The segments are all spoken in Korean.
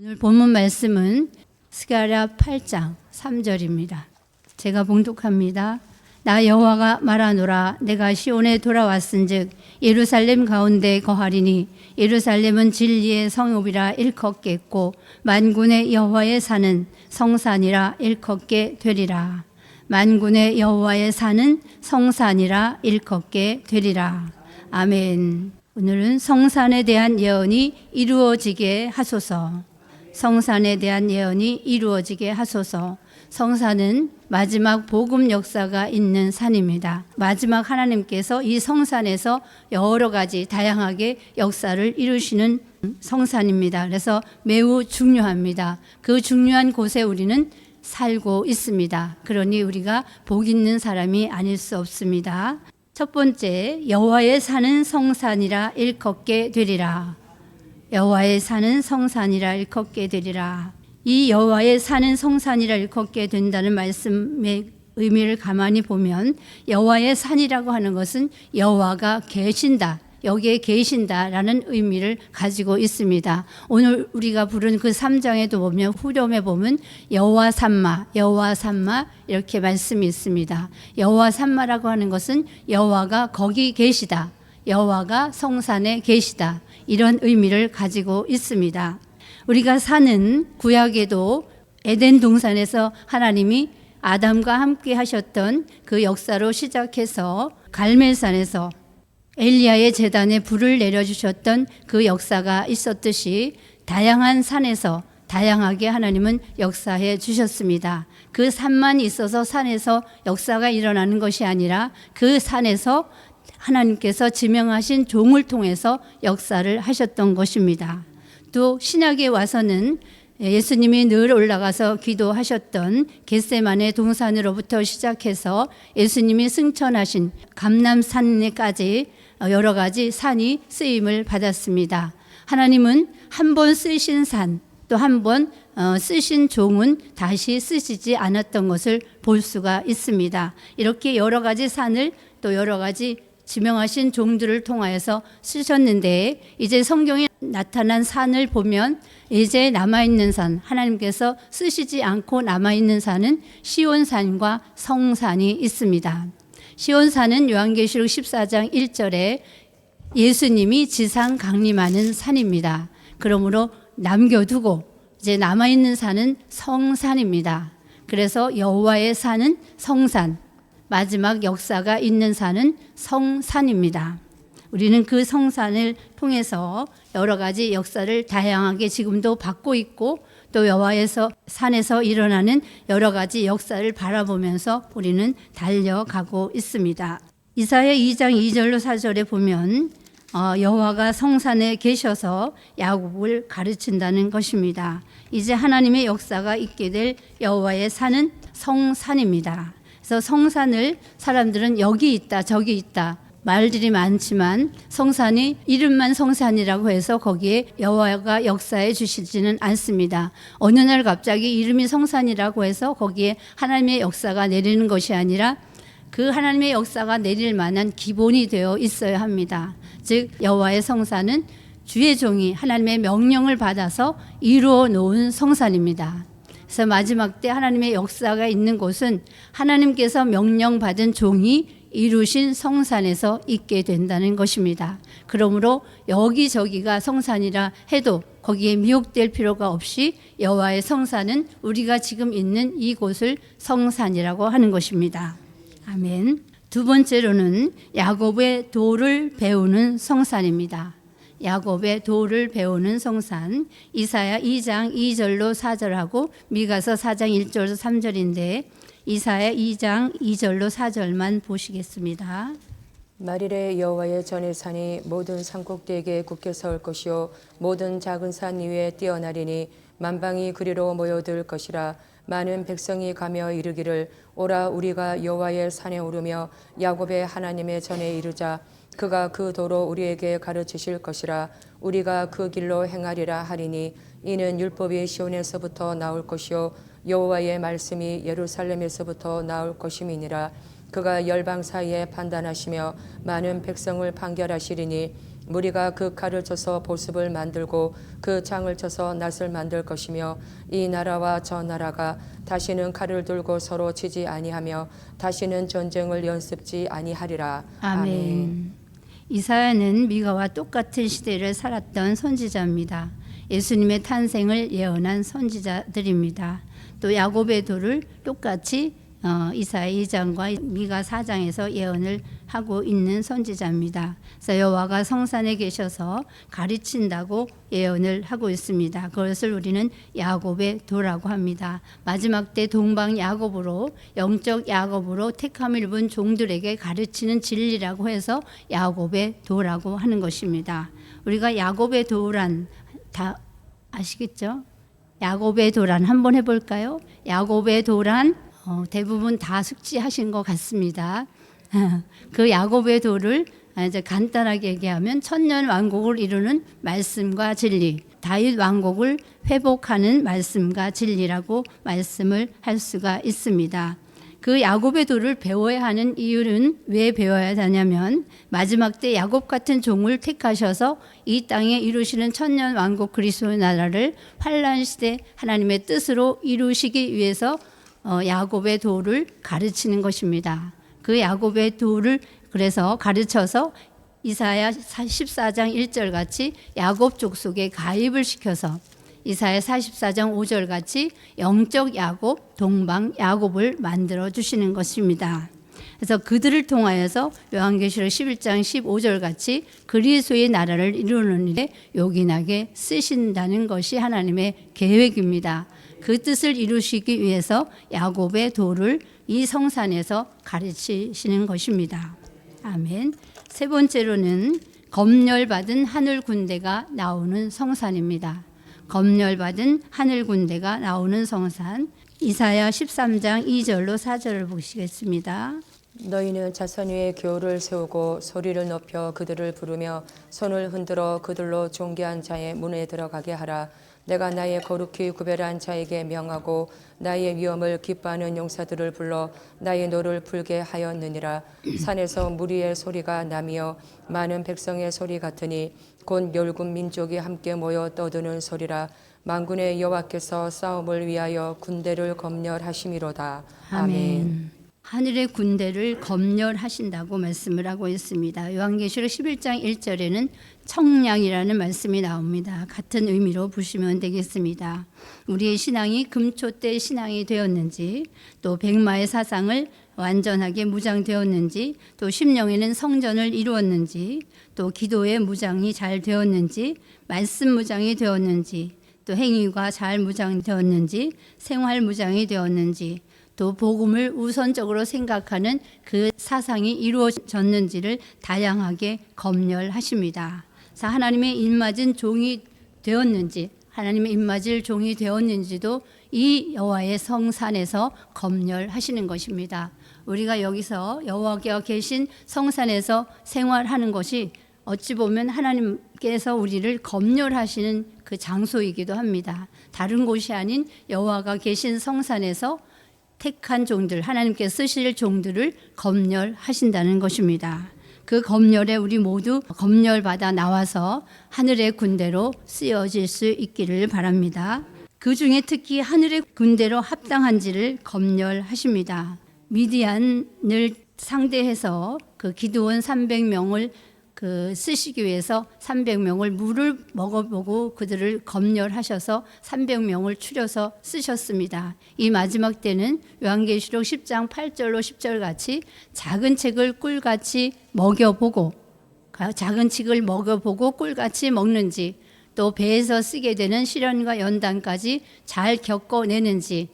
오늘 본문 말씀은 스가랴 8장 3절입니다. 제가 봉독합니다. 나 여호와가 말하노라. 내가 시온에 돌아왔은즉 예루살렘 가운데 거하리니 예루살렘은 진리의 성읍이라 일컫겠고 만군의 여호와의 산은 성산이라 일컫게 되리라. 만군의 여호와의 산은 성산이라 일컫게 되리라. 아멘. 오늘은 성산에 대한 예언이 이루어지게 하소서. 성산에 대한 예언이 이루어지게 하소서. 성산은 마지막 복음 역사가 있는 산입니다. 마지막 하나님께서 이 성산에서 여러 가지 다양하게 역사를 이루시는 성산입니다. 그래서 매우 중요합니다. 그 중요한 곳에 우리는 살고 있습니다. 그러니 우리가 복 있는 사람이 아닐 수 없습니다. 첫 번째, 여호와의 산은 성산이라 일컫게 되리라. 여호와의 산은 성산이라 일컫게 되리라. 이 여호와의 산은 성산이라 일컫게 된다는 말씀의 의미를 가만히 보면 여호와의 산이라고 하는 것은 여호와가 계신다, 여기에 계신다라는 의미를 가지고 있습니다. 오늘 우리가 부른 그 3장에도 보면 후렴에 보면 여호와 산마, 여호와 산마 이렇게 말씀이 있습니다. 여호와 산마라고 하는 것은 여호와가 거기 계시다, 여호와가 성산에 계시다, 이런 의미를 가지고 있습니다. 우리가 사는 구약에도 에덴 동산에서 하나님이 아담과 함께 하셨던 그 역사로 시작해서 갈멜산에서 엘리야의 제단에 불을 내려주셨던 그 역사가 있었듯이 다양한 산에서 다양하게 하나님은 역사해 주셨습니다. 그 산만 있어서 산에서 역사가 일어나는 것이 아니라 그 산에서 하나님께서 지명하신 종을 통해서 역사를 하셨던 것입니다. 또 신약에 와서는 예수님이 늘 올라가서 기도하셨던 겟세마네 동산으로부터 시작해서 예수님이 승천하신 감람산에까지 여러 가지 산이 쓰임을 받았습니다. 하나님은 한 번 쓰신 산, 또 한 번 쓰신 종은 다시 쓰시지 않았던 것을 볼 수가 있습니다. 이렇게 여러 가지 산을 또 여러 가지 지명하신 종들을 통하여서 쓰셨는데, 이제 성경에 나타난 산을 보면 이제 남아있는 산, 하나님께서 쓰시지 않고 남아있는 산은 시온산과 성산이 있습니다. 시온산은 요한계시록 14장 1절에 예수님이 지상 강림하는 산입니다. 그러므로 남겨두고 이제 남아있는 산은 성산입니다. 그래서 여호와의 산은 성산, 마지막 역사가 있는 산은 성산입니다. 우리는 그 성산을 통해서 여러 가지 역사를 다양하게 지금도 받고 있고, 또 여호와에서 산에서 일어나는 여러 가지 역사를 바라보면서 우리는 달려가고 있습니다. 이사야 2장 2절로 4절에 보면 여호와가 성산에 계셔서 야곱을 가르친다는 것입니다. 이제 하나님의 역사가 있게 될 여호와의 산은 성산입니다. 그래서 성산을 사람들은 여기 있다 저기 있다 말들이 많지만 성산이 이름만 성산이라고 해서 거기에 여호와가 역사해 주시지는 않습니다. 어느 날 갑자기 이름이 성산이라고 해서 거기에 하나님의 역사가 내리는 것이 아니라 그 하나님의 역사가 내릴 만한 기본이 되어 있어야 합니다. 즉 여호와의 성산은 주의 종이 하나님의 명령을 받아서 이루어 놓은 성산입니다. 그래서 마지막 때 하나님의 역사가 있는 곳은 하나님께서 명령받은 종이 이루신 성산에서 있게 된다는 것입니다. 그러므로 여기저기가 성산이라 해도 거기에 미혹될 필요가 없이 여호와의 성산은 우리가 지금 있는 이곳을 성산이라고 하는 것입니다. 아멘. 두 번째로는 야곱의 도를 배우는 성산입니다. 야곱의 도를 배우는 성산, 이사야 2장 2절로 4절하고 미가서 4장 1절로 3절인데 이사야 2장 2절로 4절만 보시겠습니다. 말일에 여호와의 전의 산이 모든 산꼭대기에 굳게 서올 것이요 모든 작은 산 위에 뛰어나리니 만방이 그리로 모여들 것이라. 많은 백성이 가며 이르기를 오라 우리가 여호와의 산에 오르며 야곱의 하나님의 전에 이르자. 그가 그 도로 우리에게 가르치실 것이라. 우리가 그 길로 행하리라 하리니 이는 율법이 시온에서부터 나올 것이요 여호와의 말씀이 예루살렘에서부터 나올 것임이니라. 그가 열방 사이에 판단하시며 많은 백성을 판결하시리니 무리가 그 칼을 쳐서 보습을 만들고 그 창을 쳐서 낫을 만들 것이며 이 나라와 저 나라가 다시는 칼을 들고 서로 치지 아니하며 다시는 전쟁을 연습지 아니하리라. 아멘. 이사야는 미가와 똑같은 시대를 살았던 선지자입니다. 예수님의 탄생을 예언한 선지자들입니다. 또 야곱의 돌을 똑같이 이사야 2장과 미가 4장에서 예언을 하고 있는 선지자입니다. 그래서 여호와가 성산에 계셔서 가르친다고 예언을 하고 있습니다. 그것을 우리는 야곱의 도라고 합니다. 마지막 때 동방 야곱으로, 영적 야곱으로 택함을 입은 종들에게 가르치는 진리라고 해서 야곱의 도라고 하는 것입니다. 우리가 야곱의 도란 다 아시겠죠? 야곱의 도란 한번 해볼까요? 야곱의 도란 대부분 다 숙지하신 것 같습니다. 그 야곱의 도를 이제 간단하게 얘기하면 천년 왕국을 이루는 말씀과 진리, 다윗 왕국을 회복하는 말씀과 진리라고 말씀을 할 수가 있습니다. 그 야곱의 도를 배워야 하는 이유는 왜 배워야 하냐면 마지막 때 야곱 같은 종을 택하셔서 이 땅에 이루시는 천년 왕국 그리스도의 나라를 환란 시대 하나님의 뜻으로 이루시기 위해서 야곱의 도를 가르치는 것입니다. 그 야곱의 도를 그래서 가르쳐서 이사야 14장 1절 같이 야곱 족속에 가입을 시켜서 이사야 44장 5절 같이 영적 야곱, 동방 야곱을 만들어 주시는 것입니다. 그래서 그들을 통하여서 요한계시록 11장 15절 같이 그리스도의 나라를 이루는 일에 요긴하게 쓰신다는 것이 하나님의 계획입니다. 그 뜻을 이루시기 위해서 야곱의 도를 이 성산에서 가르치시는 것입니다. 아멘. 세 번째로는 검열받은 하늘 군대가 나오는 성산입니다. 검열받은 하늘 군대가 나오는 성산. 이사야 13장 2절로 4절을 보시겠습니다. 너희는 자선 위에 교를 세우고 소리를 높여 그들을 부르며 손을 흔들어 그들로 존귀한 자의 문에 들어가게 하라. 내가 나의 거룩히 구별한 자에게 명하고 나의 위엄을 기뻐하는 용사들을 불러 나의 노를 불게 하였느니라. 산에서 무리의 소리가 나며 많은 백성의 소리 같으니 곧 열군 민족이 함께 모여 떠드는 소리라. 만군의 여호와께서 싸움을 위하여 군대를 검열하심이로다. 아멘. 하늘의 군대를 검열하신다고 말씀을 하고 있습니다. 요한계시록 11장 1절에는 청량이라는 말씀이 나옵니다. 같은 의미로 보시면 되겠습니다. 우리의 신앙이 금초 때 신앙이 되었는지, 또 백마의 사상을 완전하게 무장되었는지, 또 심령에는 성전을 이루었는지, 또 기도의 무장이 잘 되었는지, 말씀 무장이 되었는지, 또 행위가 잘 무장되었는지, 생활 무장이 되었는지, 또 복음을 우선적으로 생각하는 그 사상이 이루어졌는지를 다양하게 검열하십니다. 그래서 하나님의 입맞은 종이 되었는지, 하나님의 입맞을 종이 되었는지도 이 여호와의 성산에서 검열하시는 것입니다. 우리가 여기서 여호와가 계신 성산에서 생활하는 것이 어찌 보면 하나님께서 우리를 검열하시는 그 장소이기도 합니다. 다른 곳이 아닌 여호와가 계신 성산에서 택한 종들, 하나님께 쓰실 종들을 검열하신다는 것입니다. 그 검열에 우리 모두 검열받아 나와서 하늘의 군대로 쓰여질 수 있기를 바랍니다. 그 중에 특히 하늘의 군대로 합당한지를 검열하십니다. 미디안을 상대해서 그 기드온 300명을 쓰시기 위해서 300명을 물을 먹어보고 그들을 검열하셔서 300명을 추려서 쓰셨습니다. 이 마지막 때는 요한계시록 10장 8절로 10절 같이 작은 책을 꿀같이 먹여보고, 작은 책을 먹여보고 꿀같이 먹는지, 또 배에서 쓰게 되는 시련과 연단까지 잘 겪어내는지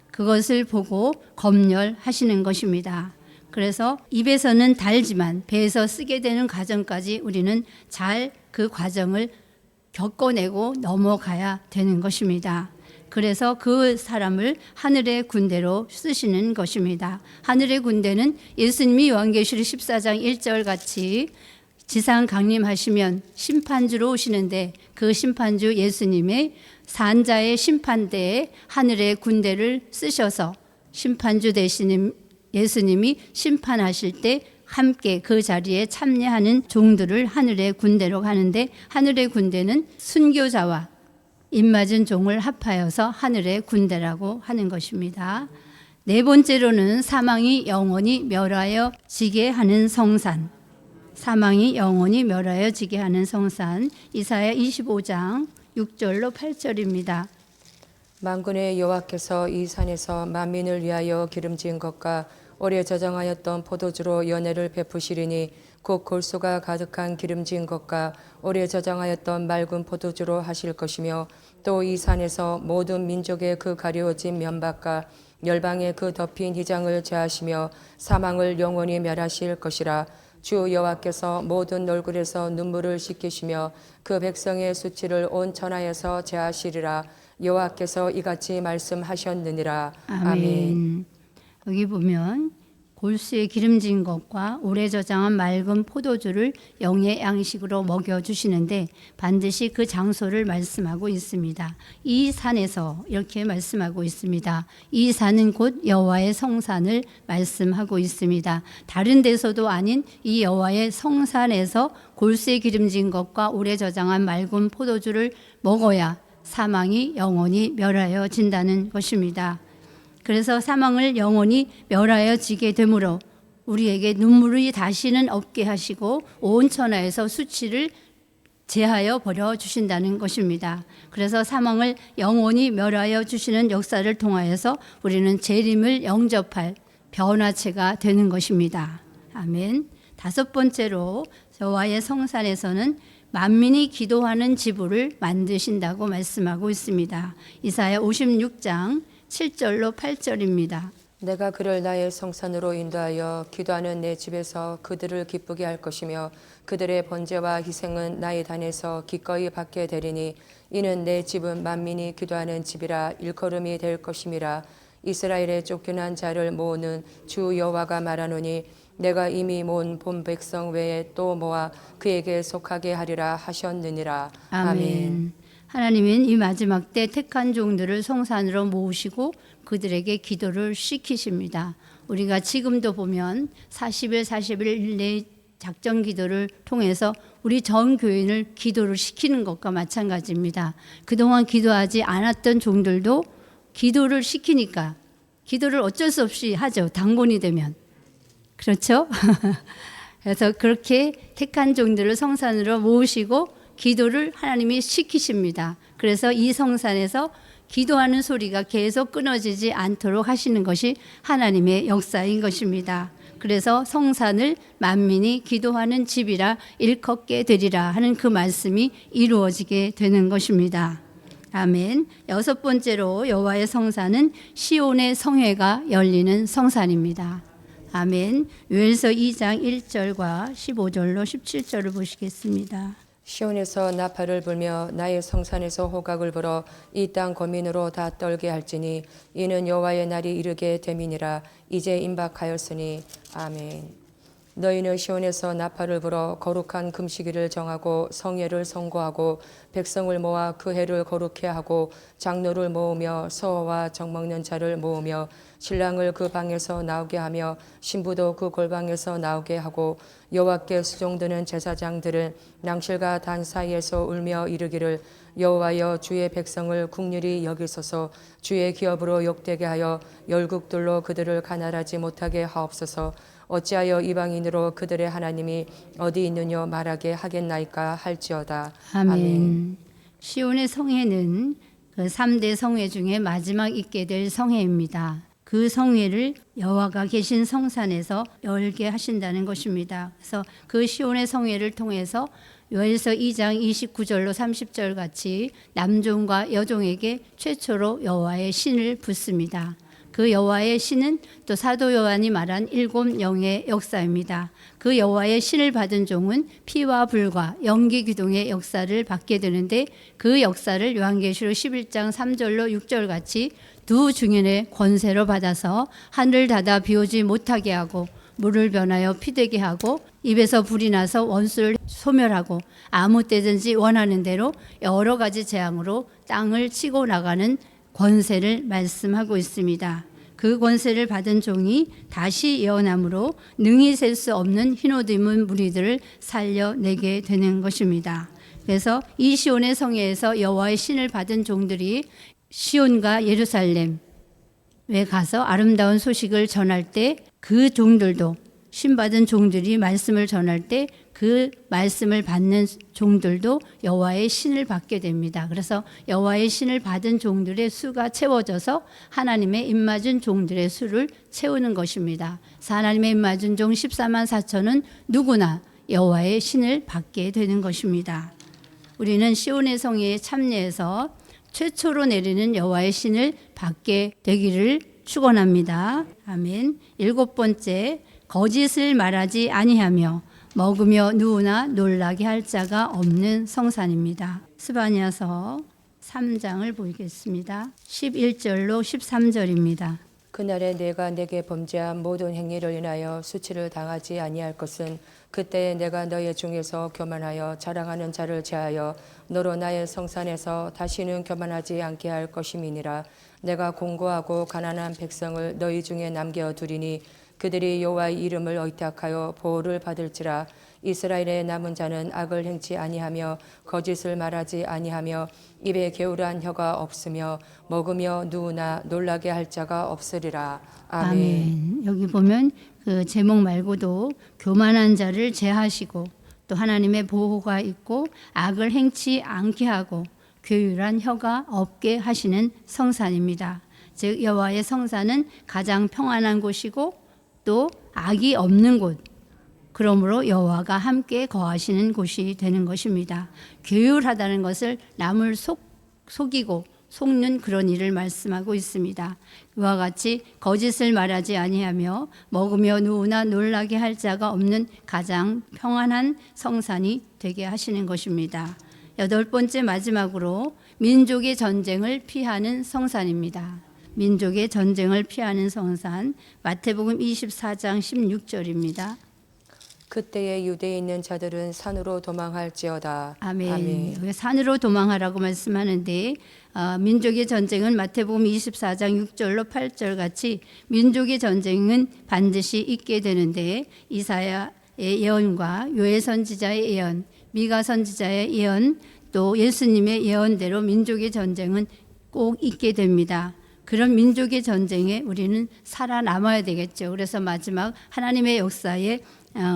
그것을 보고 검열하시는 것입니다. 그래서 입에서는 달지만 배에서 쓰게 되는 과정까지 우리는 잘 그 과정을 겪어내고 넘어가야 되는 것입니다. 그래서 그 사람을 하늘의 군대로 쓰시는 것입니다. 하늘의 군대는 예수님이 요한계시록 14장 1절 같이 지상 강림하시면 심판주로 오시는데 그 심판주 예수님의 산자의 심판대에 하늘의 군대를 쓰셔서 심판주 되시는 예수님이 심판하실 때 함께 그 자리에 참여하는 종들을 하늘의 군대로 가는데, 하늘의 군대는 순교자와 입맞은 종을 합하여서 하늘의 군대라고 하는 것입니다. 네 번째로는 사망이 영원히 멸하여 지게 하는 성산. 사망이 영원히 멸하여 지게 하는 성산. 이사야 25장 6절로 8절입니다. 만군의 여호와께서 이 산에서 만민을 위하여 기름진 것과 오래 저장하였던 포도주로 연회를 베푸시리니 곧 골수가 가득한 기름진 것과 오래 저장하였던 맑은 포도주로 하실 것이며, 또 이 산에서 모든 민족의 그 가려진 면박과 열방의 그 덮인 휘장을 제하시며 사망을 영원히 멸하실 것이라. 주 여호와께서 모든 얼굴에서 눈물을 씻기시며 그 백성의 수치를 온 천하에서 제하시리라. 여호와께서 이같이 말씀하셨느니라. 아멘. 여기 보면 골수에 기름진 것과 오래 저장한 맑은 포도주를 영의 양식으로 먹여주시는데 반드시 그 장소를 말씀하고 있습니다. 이 산에서 이렇게 말씀하고 있습니다. 이 산은 곧 여호와의 성산을 말씀하고 있습니다. 다른 데서도 아닌 이 여호와의 성산에서 골수에 기름진 것과 오래 저장한 맑은 포도주를 먹어야 사망이 영원히 멸하여진다는 것입니다. 그래서 사망을 영원히 멸하여지게 되므로 우리에게 눈물이 다시는 없게 하시고 온 천하에서 수치를 제하여 버려 주신다는 것입니다. 그래서 사망을 영원히 멸하여 주시는 역사를 통하여서 우리는 재림을 영접할 변화체가 되는 것입니다. 아멘. 다섯 번째로 여호와의 성산에서는 만민이 기도하는 지부를 만드신다고 말씀하고 있습니다. 이사야 56장 7절로 8절입니다. 내가 그를 나의 성산으로 인도하여 기도하는 내 집에서 그들을 기쁘게 할 것이며 그들의 번제와 희생은 나의 단에서 기꺼이 받게 되리니 이는 내 집은 만민이 기도하는 집이라 일컬음이 될 것임이라. 이스라엘의 쫓겨난 자를 모으는 주 여호와가 말하노니 내가 이미 모은 본 백성 외에 또 모아 그에게 속하게 하리라 하셨느니라. 아멘. 하나님은 이 마지막 때 택한 종들을 성산으로 모으시고 그들에게 기도를 시키십니다. 우리가 지금도 보면 40일 40일 내 작전 기도를 통해서 우리 전 교인을 기도를 시키는 것과 마찬가지입니다. 그동안 기도하지 않았던 종들도 기도를 시키니까 기도를 어쩔 수 없이 하죠. 당번이 되면. 그렇죠? 그래서 그렇게 택한 종들을 성산으로 모으시고 기도를 하나님이 시키십니다. 그래서 이 성산에서 기도하는 소리가 계속 끊어지지 않도록 하시는 것이 하나님의 역사인 것입니다. 그래서 성산을 만민이 기도하는 집이라 일컫게 되리라 하는 그 말씀이 이루어지게 되는 것입니다. 아멘. 여섯 번째로 여호와의 성산은 시온의 성회가 열리는 성산입니다. 아멘. 요엘서 2장 1절과 15절로 17절을 보시겠습니다. 시온에서 나팔을 불며 나의 성산에서 호각을 불어 이 땅 거민으로 다 떨게 할지니 이는 여호와의 날이 이르게 됨이니라. 이제 임박하였으니. 아멘. 너희는 시온에서 나팔을 불어 거룩한 금식일을 정하고 성회를 선고하고 백성을 모아 그 해를 거룩해 하고 장로를 모으며 서호와 정먹는 자를 모으며 신랑을 그 방에서 나오게 하며 신부도 그 골방에서 나오게 하고 여호와께 수종드는 제사장들은 낭실과 단 사이에서 울며 이르기를 여호와여 주의 백성을 국률이 여기소서. 주의 기업으로 욕되게 하여 열국들로 그들을 가난하지 못하게 하옵소서. 어찌하여 이방인으로 그들의 하나님이 어디 있느냐 말하게 하겠나이까 할지어다. 아멘. 시온의 성회는 그 3대 성회 중에 마지막 있게 될 성회입니다. 그 성회를 여호와가 계신 성산에서 열게 하신다는 것입니다. 그래서 그 시온의 성회를 통해서 요엘서 2장 29절로 30절 같이 남종과 여종에게 최초로 여호와의 신을 붓습니다. 그 여호와의 신은 또 사도 요한이 말한 7 영의 역사입니다. 그 여호와의 신을 받은 종은 피와 불과 연기 기둥의 역사를 받게 되는데 그 역사를 요한계시록 11장 3절로 6절 같이 두 중인의 권세로 받아서 하늘을 닫아 비오지 못하게 하고 물을 변하여 피되게 하고 입에서 불이 나서 원수를 소멸하고 아무 때든지 원하는 대로 여러 가지 재앙으로 땅을 치고 나가는 권세를 말씀하고 있습니다. 그 권세를 받은 종이 다시 예언함으로 능히 셀 수 없는 흰옷 입은 무리들을 살려내게 되는 것입니다. 그래서 이 시온의 성회에서 여호와의 신을 받은 종들이 시온과 예루살렘에 가서 아름다운 소식을 전할 때 그 종들도 신받은 종들이 말씀을 전할 때 그 말씀을 받는 종들도 여호와의 신을 받게 됩니다. 그래서 여호와의 신을 받은 종들의 수가 채워져서 하나님의 입맞은 종들의 수를 채우는 것입니다. 하나님의 입맞은 종 14만 4천은 누구나 여호와의 신을 받게 되는 것입니다. 우리는 시온의 성회에 참여해서 최초로 내리는 여호와의 신을 받게 되기를 축원합니다. 아멘. 7번째, 거짓을 말하지 아니하며 먹으며 누우나 놀라게 할 자가 없는 성산입니다. 스바냐서 3장을 보이겠습니다. 11절로 13절입니다. 그날에 내가 내게 범죄한 모든 행위를 인하여 수치를 당하지 아니할 것은 그때 내가 너희 중에서 교만하여 자랑하는 자를 제하여 너로 나의 성산에서 다시는 교만하지 않게 할 것임이니라. 내가 공고하고 가난한 백성을 너희 중에 남겨두리니 그들이 여호와의 이름을 의탁하여 보호를 받을지라. 이스라엘의 남은 자는 악을 행치 아니하며 거짓을 말하지 아니하며 입에 게으르한 혀가 없으며 먹으며 누우나 놀라게 할 자가 없으리라. 아멘. 아멘. 여기 보면 그 제목 말고도 교만한 자를 제하시고 또 하나님의 보호가 있고 악을 행치 않게 하고 교율한 혀가 없게 하시는 성산입니다. 즉 여호와의 성산은 가장 평안한 곳이고 또 악이 없는 곳, 그러므로 여호와가 함께 거하시는 곳이 되는 것입니다. 교율하다는 것을 남을 속이고 속는 그런 일을 말씀하고 있습니다. 그와 같이 거짓을 말하지 아니하며 먹으며 누우나 놀라게 할 자가 없는 가장 평안한 성산이 되게 하시는 것입니다. 8번째 마지막으로 민족의 전쟁을 피하는 성산입니다. 민족의 전쟁을 피하는 성산, 마태복음 24장 16절입니다. 그때에 유대에 있는 자들은 산으로 도망할지어다. 아멘. 아멘. 여기 산으로 도망하라고 말씀하는데 민족의 전쟁은 마태복음 24장 6절로 8절 같이 민족의 전쟁은 반드시 있게 되는데 이사야의 예언과 요엘 선지자의 예언, 미가 선지자의 예언, 또 예수님의 예언대로 민족의 전쟁은 꼭 있게 됩니다. 그런 민족의 전쟁에 우리는 살아남아야 되겠죠. 그래서 마지막 하나님의 역사에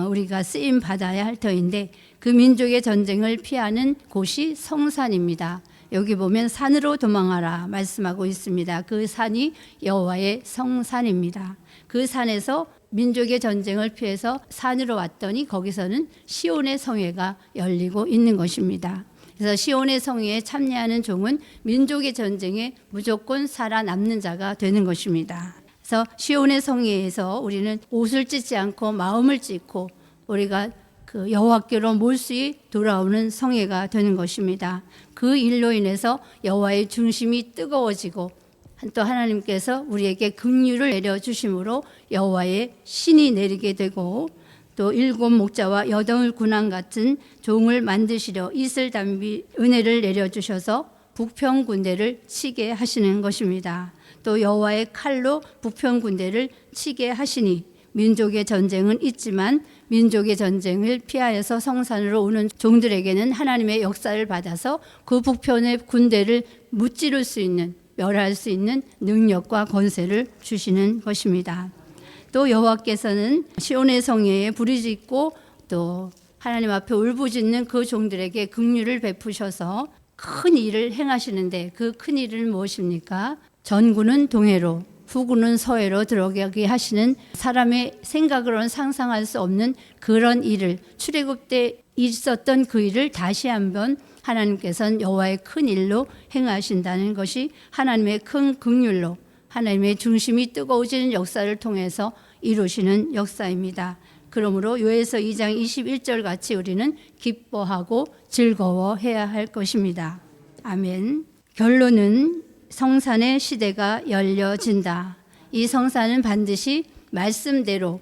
우리가 쓰임 받아야 할 터인데 그 민족의 전쟁을 피하는 곳이 성산입니다. 여기 보면 산으로 도망하라 말씀하고 있습니다. 그 산이 여호와의 성산입니다. 그 산에서 민족의 전쟁을 피해서 산으로 왔더니 거기서는 시온의 성회가 열리고 있는 것입니다. 그래서 시온의 성회에 참여하는 종은 민족의 전쟁에 무조건 살아남는 자가 되는 것입니다. 그래서 시온의 성회에서 우리는 옷을 찢지 않고 마음을 찢고 우리가 그 여호와께로 몰수히 돌아오는 성회가 되는 것입니다. 그 일로 인해서 여호와의 중심이 뜨거워지고 또 하나님께서 우리에게 긍휼을 내려주심으로 여호와의 신이 내리게 되고 또 7 목자와 8 군왕 같은 종을 만드시려 이슬 담비 은혜를 내려주셔서 북평 군대를 치게 하시는 것입니다. 또 여호와의 칼로 북평 군대를 치게 하시니 민족의 전쟁은 있지만 민족의 전쟁을 피하여서 성산으로 오는 종들에게는 하나님의 역사를 받아서 그 북편의 군대를 무찌를 수 있는 멸할 수 있는 능력과 권세를 주시는 것입니다. 또 여호와께서는 시온의 성회에 부르짖고 또 하나님 앞에 울부짖는 그 종들에게 긍휼을 베푸셔서 큰 일을 행하시는데 그 큰 일은 무엇입니까? 전구는 동해로 후구는 서해로 들어가게 하시는 사람의 생각으로는 상상할 수 없는 그런 일을 출애굽 때 있었던 그 일을 다시 한번 하나님께서는 여호와의 큰 일로 행하신다는 것이 하나님의 큰 긍휼로 하나님의 중심이 뜨거워지는 역사를 통해서 이루시는 역사입니다. 그러므로 요에서 2장 21절 같이 우리는 기뻐하고 즐거워해야 할 것입니다. 아멘. 결론은 성산의 시대가 열려진다. 이 성산은 반드시 말씀대로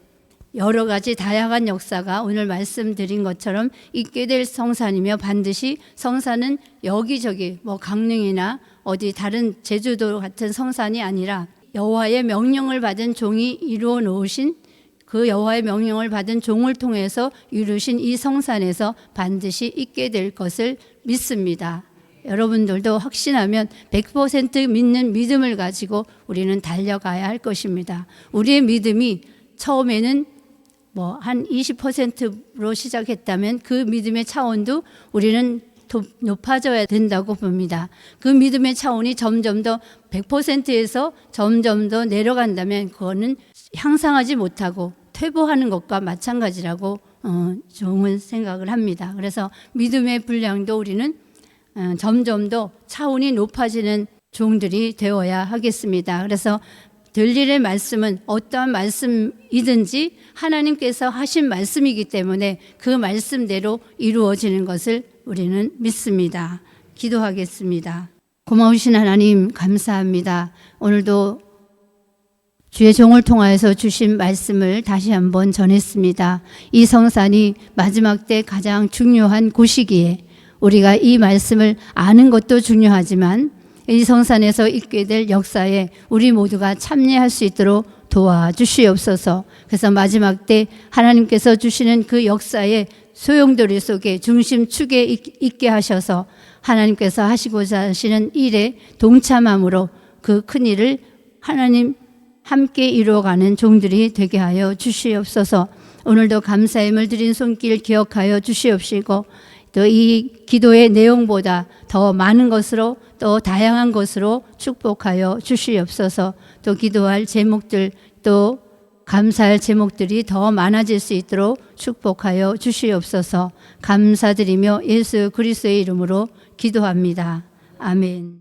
여러 가지 다양한 역사가 오늘 말씀드린 것처럼 있게 될 성산이며 반드시 성산은 여기저기 강릉이나 어디 다른 제주도 같은 성산이 아니라 여호와의 명령을 받은 종이 이루어 놓으신 그 여호와의 명령을 받은 종을 통해서 이루신 이 성산에서 반드시 있게 될 것을 믿습니다. 여러분들도 확신하면 100% 믿는 믿음을 가지고 우리는 달려가야 할 것입니다. 우리의 믿음이 처음에는 한 20%로 시작했다면 그 믿음의 차원도 우리는 높아져야 된다고 봅니다. 그 믿음의 차원이 점점 더 100%에서 점점 더 내려간다면 그거는 향상하지 못하고 퇴보하는 것과 마찬가지라고 좋은 생각을 합니다. 그래서 믿음의 분량도 우리는 점점 더 차원이 높아지는 종들이 되어야 하겠습니다. 그래서 들릴의 말씀은 어떠한 말씀이든지 하나님께서 하신 말씀이기 때문에 그 말씀대로 이루어지는 것을 우리는 믿습니다. 기도하겠습니다. 고마우신 하나님 감사합니다. 오늘도 주의 종을 통하여서 주신 말씀을 다시 한번 전했습니다. 이 성산이 마지막 때 가장 중요한 곳이기에 우리가 이 말씀을 아는 것도 중요하지만 이 성산에서 있게 될 역사에 우리 모두가 참여할 수 있도록 도와주시옵소서. 그래서 마지막 때 하나님께서 주시는 그 역사의 소용돌이 속에 중심축에 있게 하셔서 하나님께서 하시고자 하시는 일에 동참함으로 그 큰 일을 하나님 함께 이루어가는 종들이 되게 하여 주시옵소서. 오늘도 감사함을 드린 손길 기억하여 주시옵시고 또 이 기도의 내용보다 더 많은 것으로 또 다양한 것으로 축복하여 주시옵소서. 또 기도할 제목들 또 감사할 제목들이 더 많아질 수 있도록 축복하여 주시옵소서. 감사드리며 예수 그리스도의 이름으로 기도합니다. 아멘.